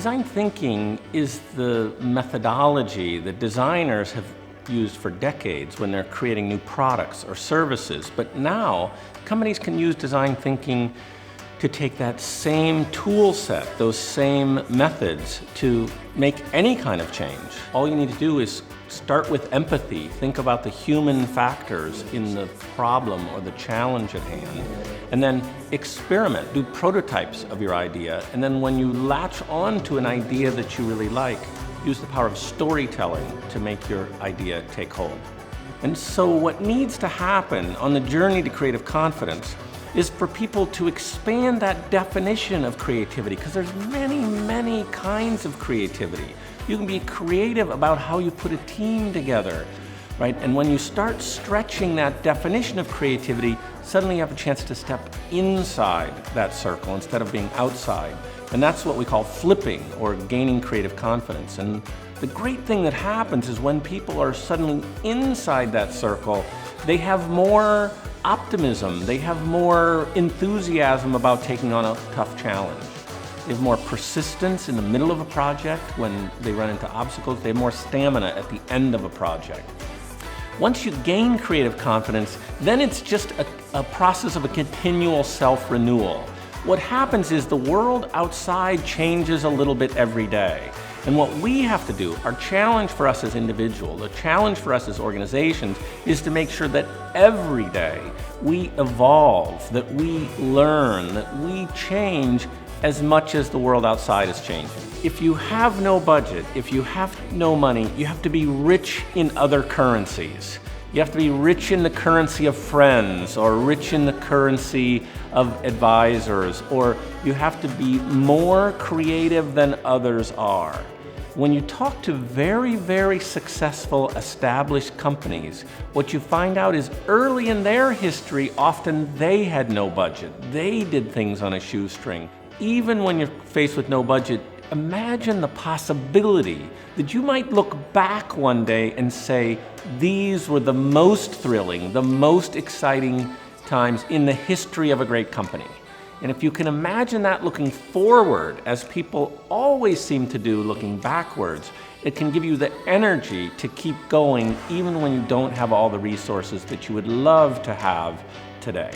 Design thinking is the methodology that designers have used for decades when they're creating new products or services. But now, companies can use design thinking to take that same tool set, those same methods to make any kind of change. All you need to do is start with empathy. Think about the human factors in the problem or the challenge at hand, and then experiment, do prototypes of your idea, and then when you latch on to an idea that you really like, use the power of storytelling to make your idea take hold. And so what needs to happen on the journey to creative confidence is for people to expand that definition of creativity, because there's many kinds of creativity. You can be creative about how you put a team together, right? And when you start stretching that definition of creativity, suddenly you have a chance to step inside that circle instead of being outside. And that's what we call flipping or gaining creative confidence. And the great thing that happens is when people are suddenly inside that circle, they have more optimism, they have more enthusiasm about taking on a tough challenge. They have more persistence in the middle of a project when they run into obstacles. They have more stamina at the end of a project. Once you gain creative confidence, then it's just a process of a continual self-renewal. What happens is the world outside changes a little bit every day. And what we have to do, our challenge for us as individuals, the challenge for us as organizations, is to make sure that every day we evolve, that we learn, that we change as much as the world outside is changing. If you have no budget, if you have no money, you have to be rich in other currencies. You have to be rich in the currency of friends, or rich in the currency of advisors, or you have to be more creative than others are. When you talk to very successful established companies, what you find out is early in their history, often they had no budget. They did things on a shoestring. Even when you're faced with no budget, imagine the possibility that you might look back one day and say, these were the most thrilling, the most exciting times in the history of a great company. And if you can imagine that looking forward, as people always seem to do looking backwards, it can give you the energy to keep going even when you don't have all the resources that you would love to have today.